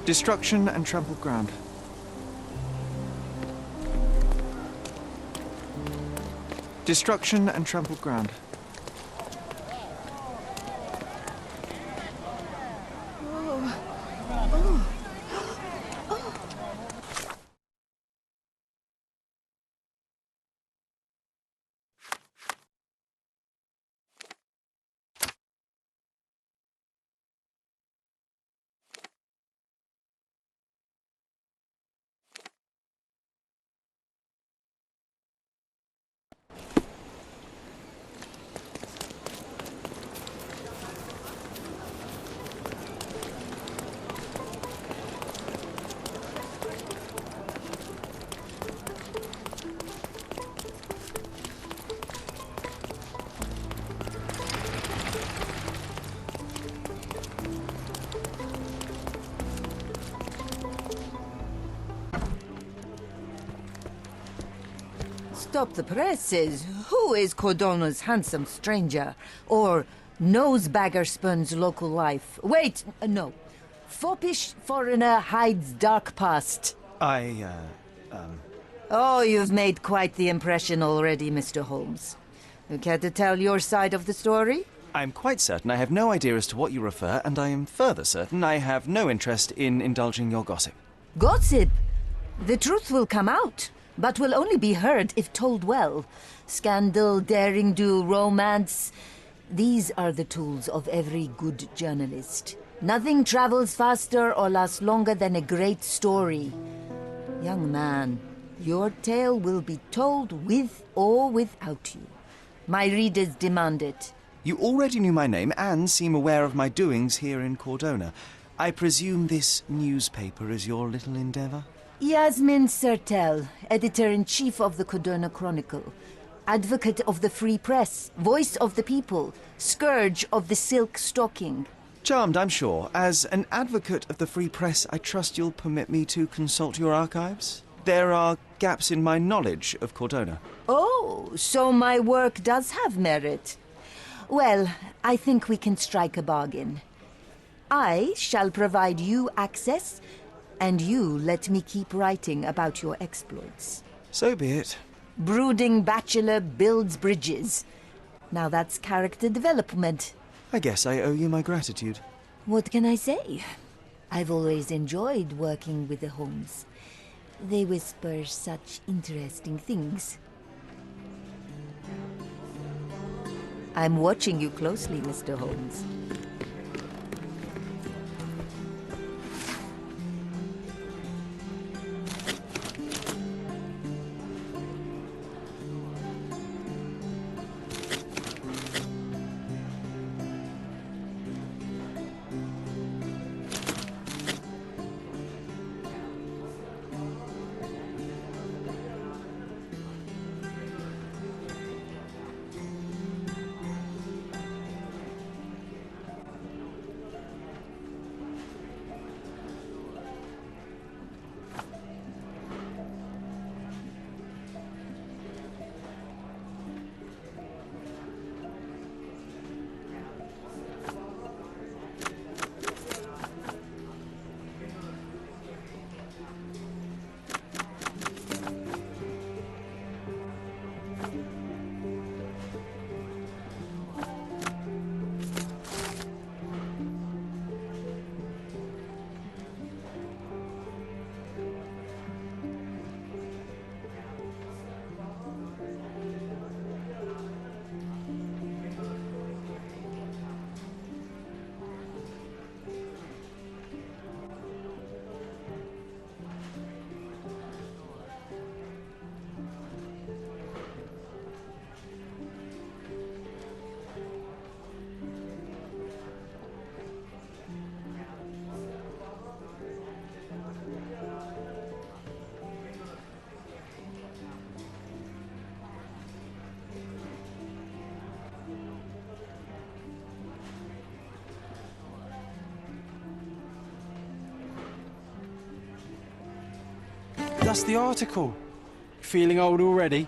Destruction and trampled ground. Destruction and trampled ground. Stop the presses. Who is Cordona's handsome stranger? Or nosebagger spurns local life? Wait, no. Foppish foreigner hides dark past. Oh, you've made quite the impression already, Mr. Holmes. You care to tell your side of the story? I'm quite certain I have no idea as to what you refer, and I am further certain I have no interest in indulging your gossip. Gossip? The truth will come out, but will only be heard if told well. Scandal, daring-do, romance. These are the tools of every good journalist. Nothing travels faster or lasts longer than a great story. Young man, your tale will be told with or without you. My readers demand it. You already knew my name and seem aware of my doings here in Cordona. I presume this newspaper is your little endeavor? Yasmin Sertel, editor-in-chief of the Cordona Chronicle. Advocate of the free press, voice of the people, scourge of the silk stocking. Charmed, I'm sure. As an advocate of the free press, I trust you'll permit me to consult your archives? There are gaps in my knowledge of Cordona. Oh, so my work does have merit. Well, I think we can strike a bargain. I shall provide you access, and you let me keep writing about your exploits. So be it. Brooding bachelor builds bridges. Now that's character development. I guess I owe you my gratitude. What can I say? I've always enjoyed working with the Holmes. They whisper such interesting things. I'm watching you closely, Mr. Holmes. That's the article. Feeling old already?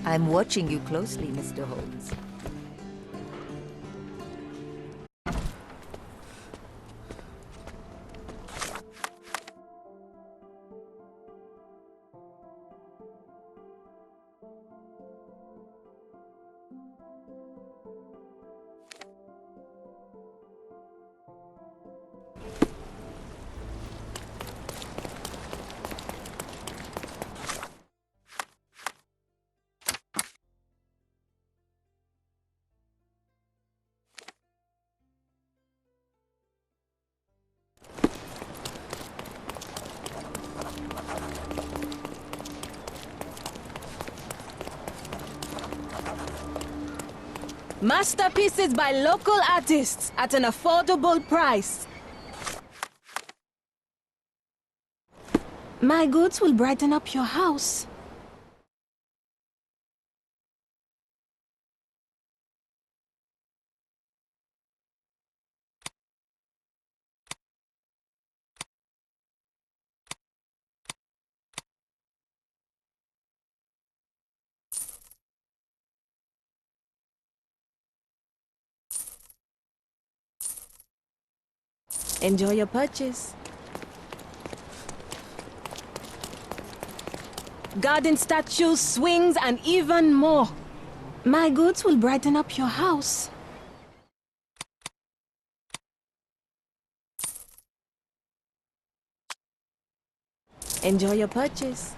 I'm watching you closely, Mr. Holmes. Masterpieces by local artists at an affordable price. My goods will brighten up your house. Enjoy your purchase. Garden statues, swings, and even more. My goods will brighten up your house. Enjoy your purchase.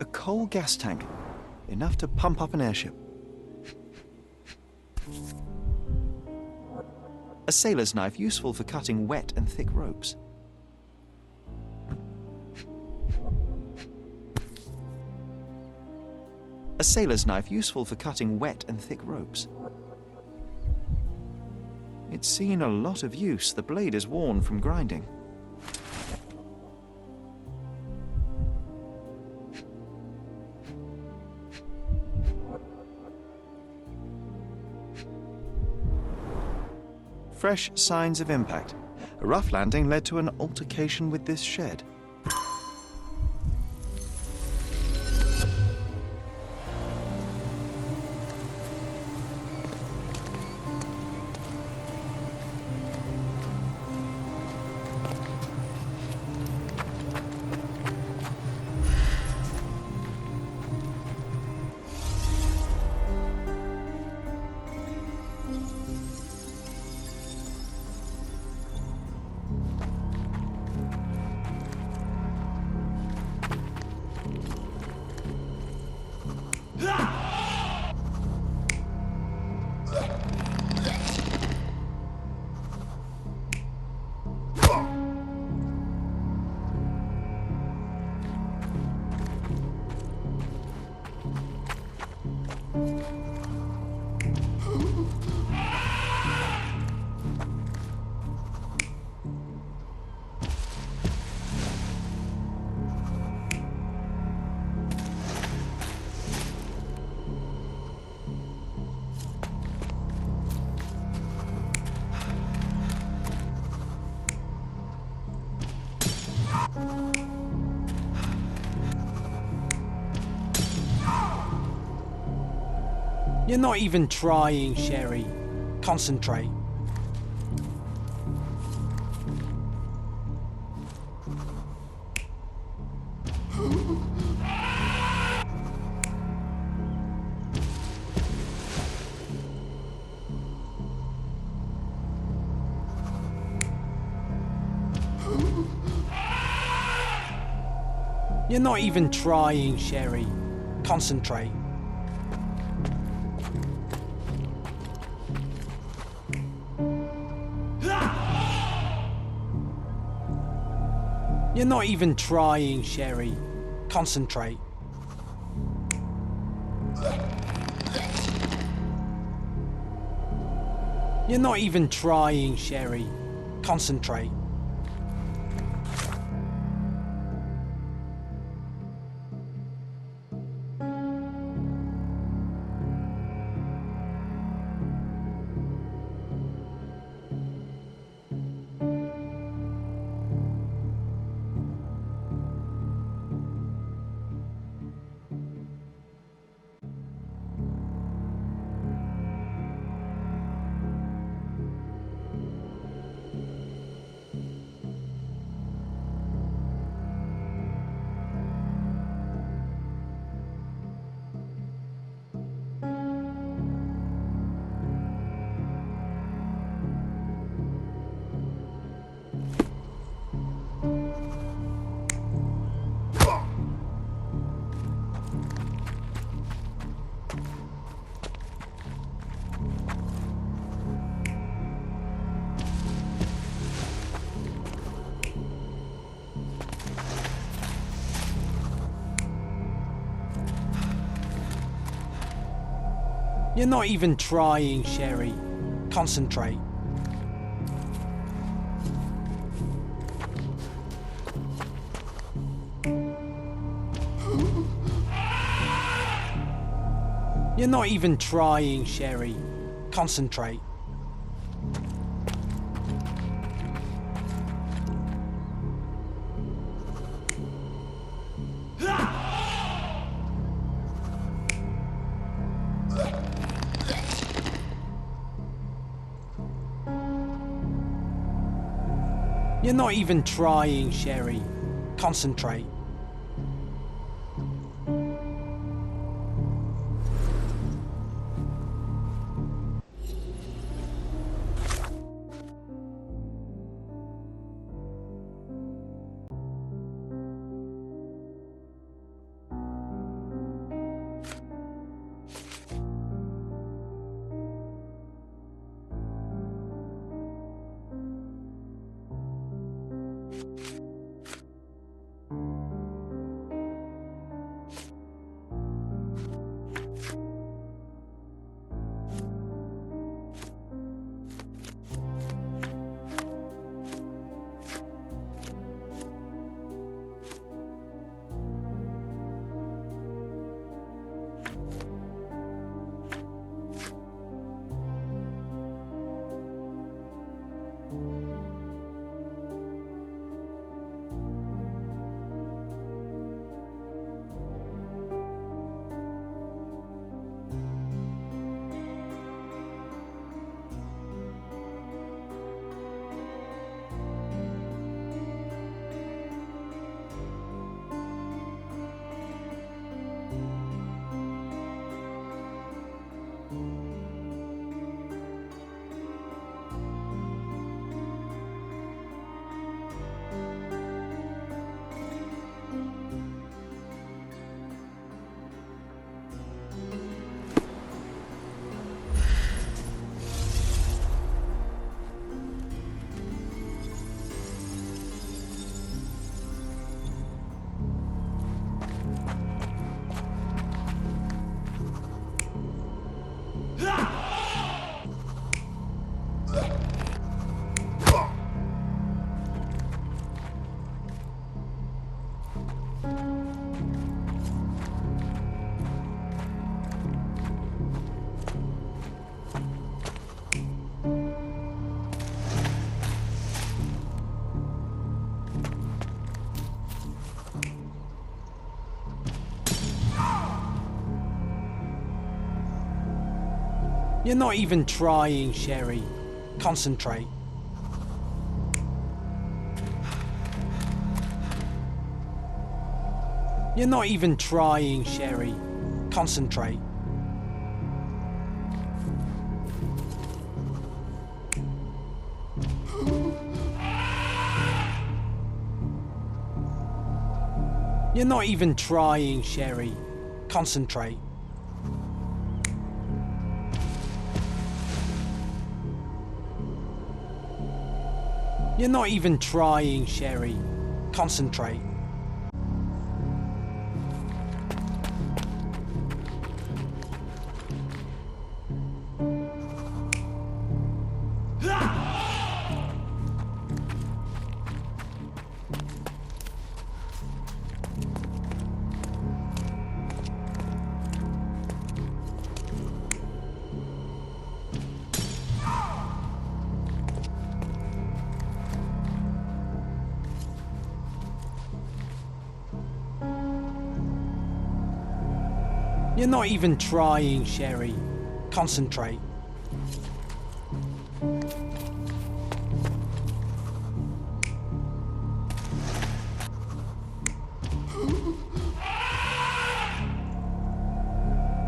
A coal gas tank, enough to pump up an airship. A sailor's knife, useful for cutting wet and thick ropes. A sailor's knife, useful for cutting wet and thick ropes. It's seen a lot of use. The blade is worn from grinding. Fresh signs of impact. A rough landing led to an altercation with this shed. You're not even trying, Sherry. Concentrate. You're not even trying, Sherry. Concentrate. You're not even trying, Sherry. Concentrate. You're not even trying, Sherry. Concentrate. You're not even trying, Sherry. Concentrate. You're not even trying, Sherry. Concentrate. You're not even trying, Sherry. Concentrate. You're not even trying, Sherry. Concentrate. You're not even trying, Sherry. Concentrate. You're not even trying, Sherry. Concentrate. You're not even trying, Sherry. Concentrate. You're not even trying, Sherry. Concentrate.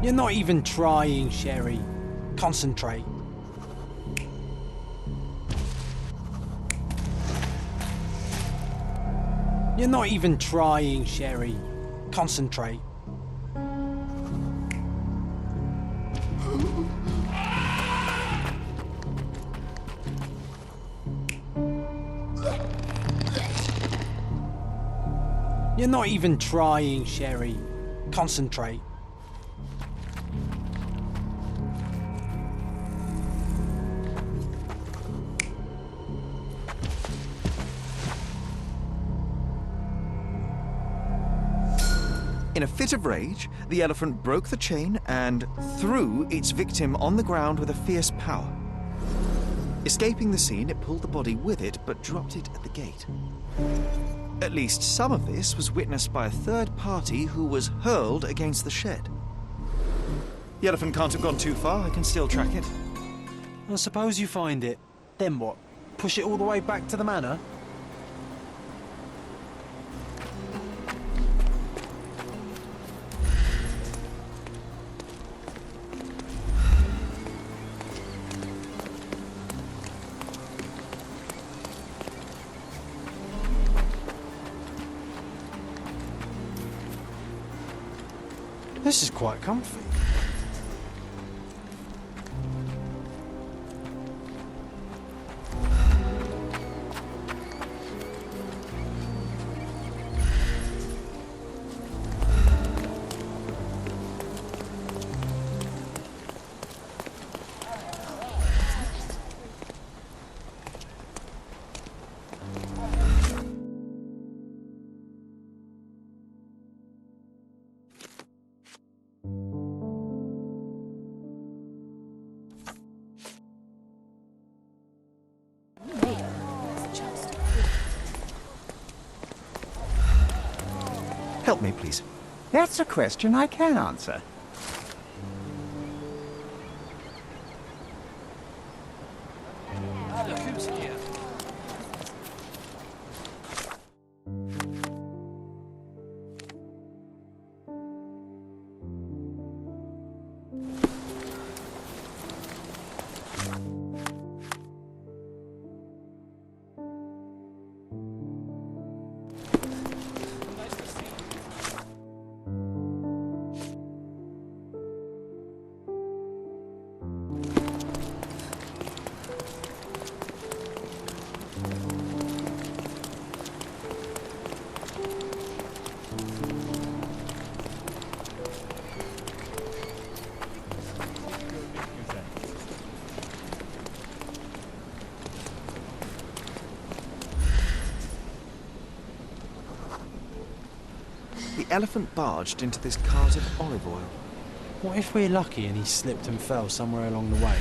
You're not even trying, Sherry. Concentrate. You're not even trying, Sherry. Concentrate. You're not even trying, Sherry. Concentrate. In a fit of rage, the elephant broke the chain and threw its victim on the ground with a fierce power. Escaping the scene, it pulled the body with it, but dropped it at the gate. At least some of this was witnessed by a third party who was hurled against the shed. The elephant can't have gone too far. I can still track it. Well, suppose you find it. Then what? Push it all the way back to the manor? This is quite comfy. Help me, please. That's a question I can answer. The elephant barged into this cart of olive oil. What if we're lucky and he slipped and fell somewhere along the way?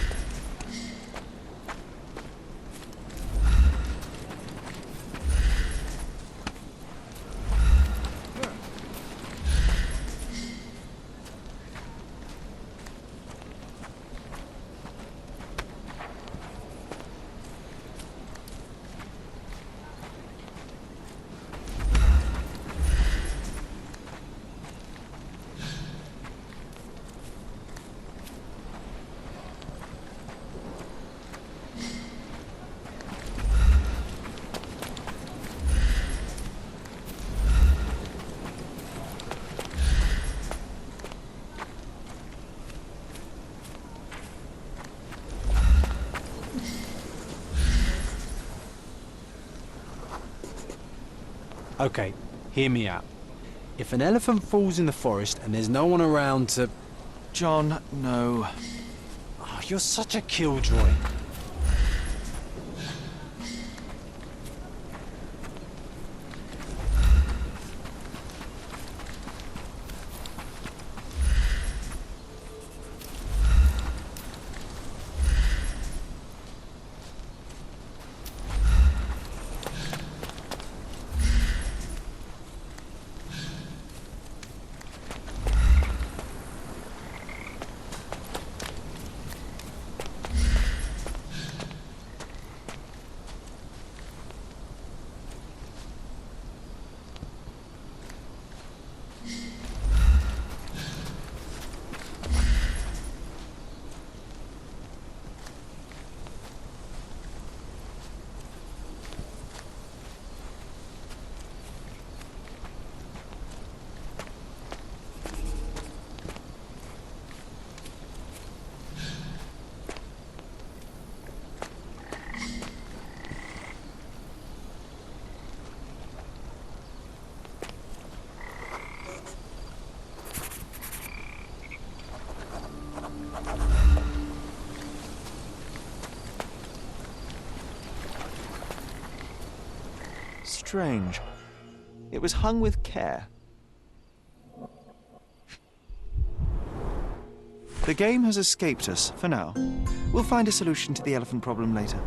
Okay, hear me out. If an elephant falls in the forest and there's no one around to... John, no. Oh, you're such a killjoy. Strange. It was hung with care. The game has escaped us for now. We'll find a solution to the elephant problem later.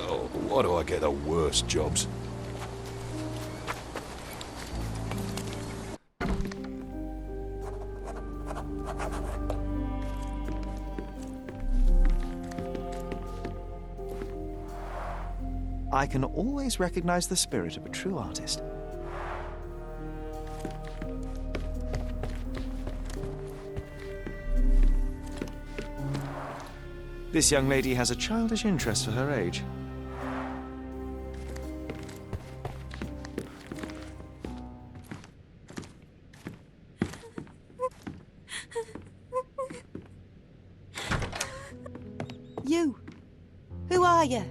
Oh, why do I get the worst jobs? I can always recognize the spirit of a true artist. This young lady has a childish interest for her age. You. Who are you?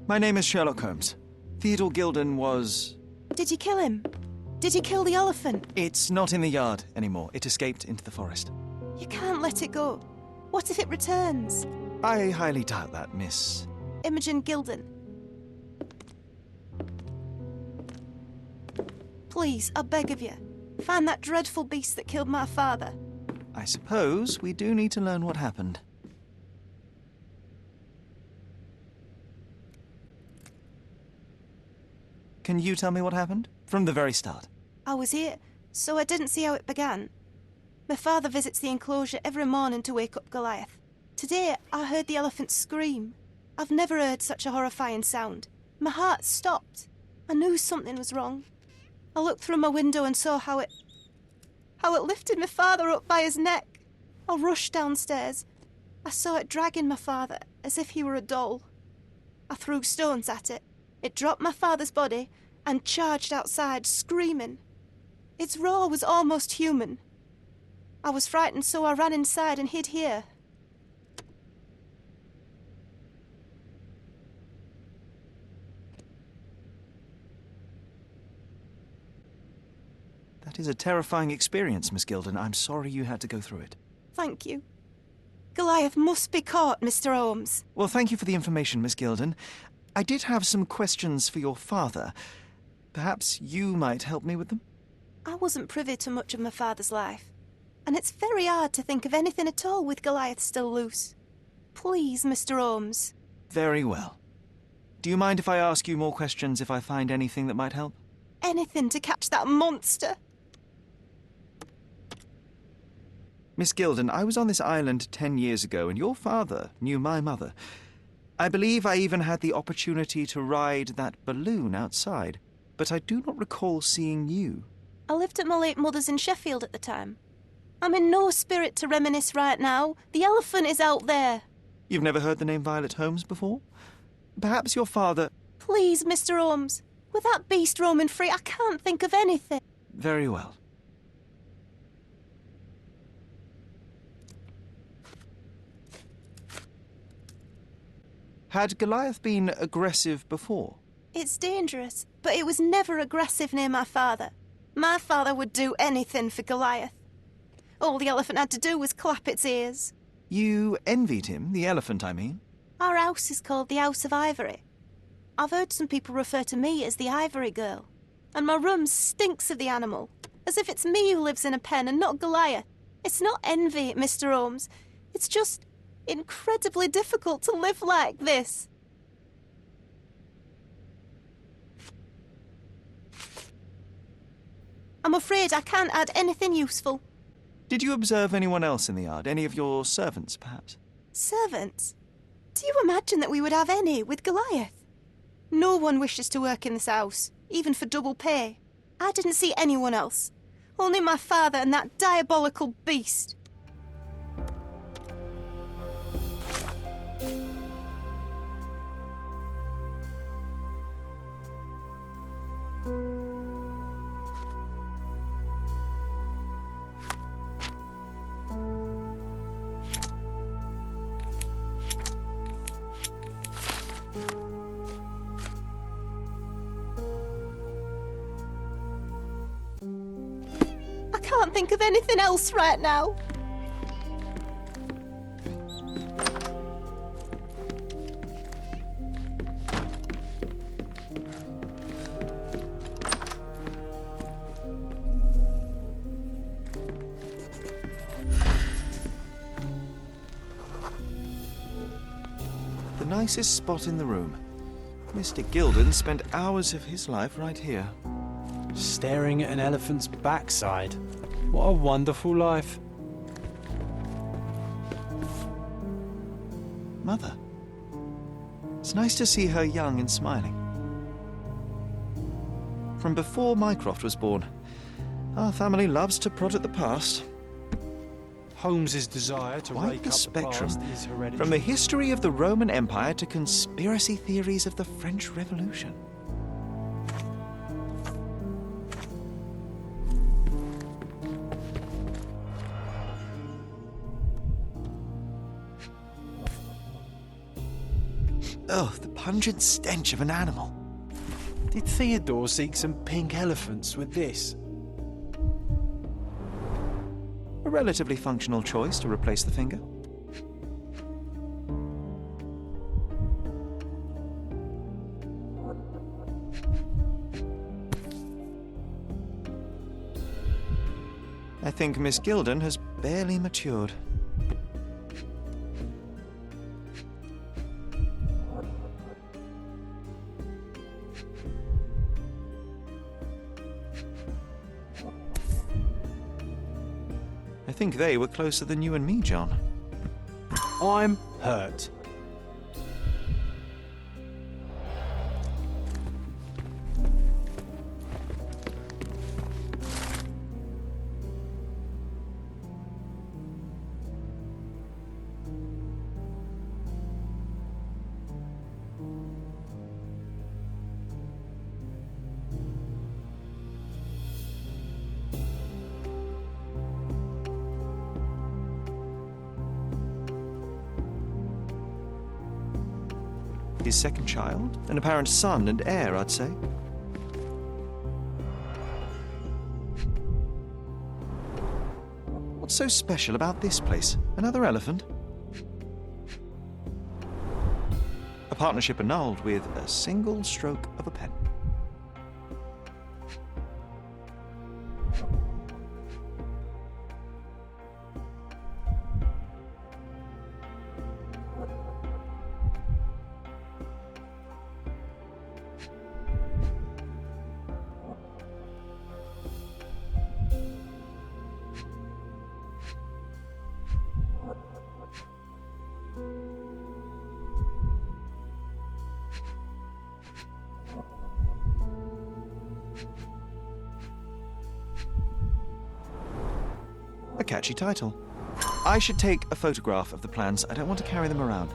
My name is Sherlock Holmes. Theodore Gilden was... Did you kill him? Did you kill the elephant? It's not in the yard anymore. It escaped into the forest. You can't let it go. What if it returns? I highly doubt that, Miss... Imogen Gilden. Please, I beg of you, find that dreadful beast that killed my father. I suppose we do need to learn what happened. Can you tell me what happened? From the very start. I was here, so I didn't see how it began. My father visits the enclosure every morning to wake up Goliath. Today, I heard the elephant scream. I've never heard such a horrifying sound. My heart stopped. I knew something was wrong. I looked through my window and saw how it lifted my father up by his neck. I rushed downstairs. I saw it dragging my father as if he were a doll. I threw stones at it. It dropped my father's body and charged outside, screaming. Its roar was almost human. I was frightened, so I ran inside and hid here. That is a terrifying experience, Miss Gilden. I'm sorry you had to go through it. Thank you. Goliath must be caught, Mr. Holmes. Well, thank you for the information, Miss Gilden. I did have some questions for your father. Perhaps you might help me with them? I wasn't privy to much of my father's life, and it's very hard to think of anything at all with Goliath still loose. Please, Mr. Holmes. Very well. Do you mind if I ask you more questions if I find anything that might help? Anything to catch that monster. Miss Gilden, I was on this island 10 years ago, and your father knew my mother. I believe I even had the opportunity to ride that balloon outside, but I do not recall seeing you. I lived at my late mother's in Sheffield at the time. I'm in no spirit to reminisce right now. The elephant is out there. You've never heard the name Violet Holmes before? Perhaps your father... Please, Mr. Holmes. With that beast roaming free, I can't think of anything. Very well. Had Goliath been aggressive before? It's dangerous, but it was never aggressive near my father. My father would do anything for Goliath. All the elephant had to do was clap its ears. You envied him, the elephant, I mean? Our house is called the House of Ivory. I've heard some people refer to me as the Ivory Girl. And my room stinks of the animal, as if it's me who lives in a pen and not Goliath. It's not envy, Mr. Holmes. It's just incredibly difficult to live like this. I'm afraid I can't add anything useful. Did you observe anyone else in the yard? Any of your servants, perhaps? Servants? Do you imagine that we would have any with Goliath? No one wishes to work in this house, even for double pay. I didn't see anyone else. Only my father and that diabolical beast. I can't think of anything else right now. The nicest spot in the room. Mr. Gilden spent hours of his life right here. Staring at an elephant's backside. What a wonderful life. Mother. It's nice to see her young and smiling. From before Mycroft was born, our family loves to prod at the past. Holmes's desire to Quite rake the up the spectrum. past is hereditary. From the history of the Roman Empire to conspiracy theories of the French Revolution. Oh, the pungent stench of an animal. Did Theodore seek some pink elephants with this? A relatively functional choice to replace the finger. I think Miss Gilden has barely matured. I think they were closer than you and me, John. I'm hurt. His second child? An apparent son and heir, I'd say. What's so special about this place? Another elephant? A partnership annulled with a single stroke of a pen. A catchy title. I should take a photograph of the plans. I don't want to carry them around.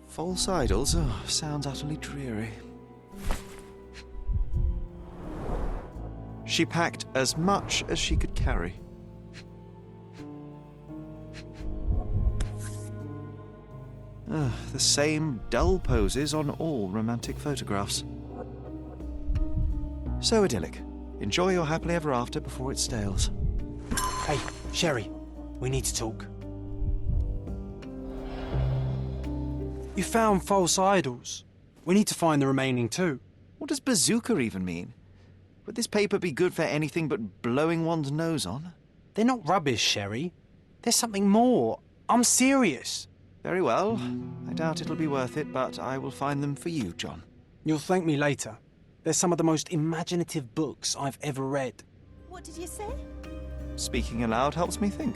False idols? Oh, sounds utterly dreary. She packed as much as she could carry. The same dull poses on all romantic photographs. So idyllic. Enjoy your happily ever after before it stales. Hey, Sherry, we need to talk. You found false idols. We need to find the remaining two. What does bazooka even mean? Would this paper be good for anything but blowing one's nose on? They're not rubbish, Sherry. There's something more. I'm serious. Very well. I doubt it'll be worth it, but I will find them for you, John. You'll thank me later. They're some of the most imaginative books I've ever read. What did you say? Speaking aloud helps me think.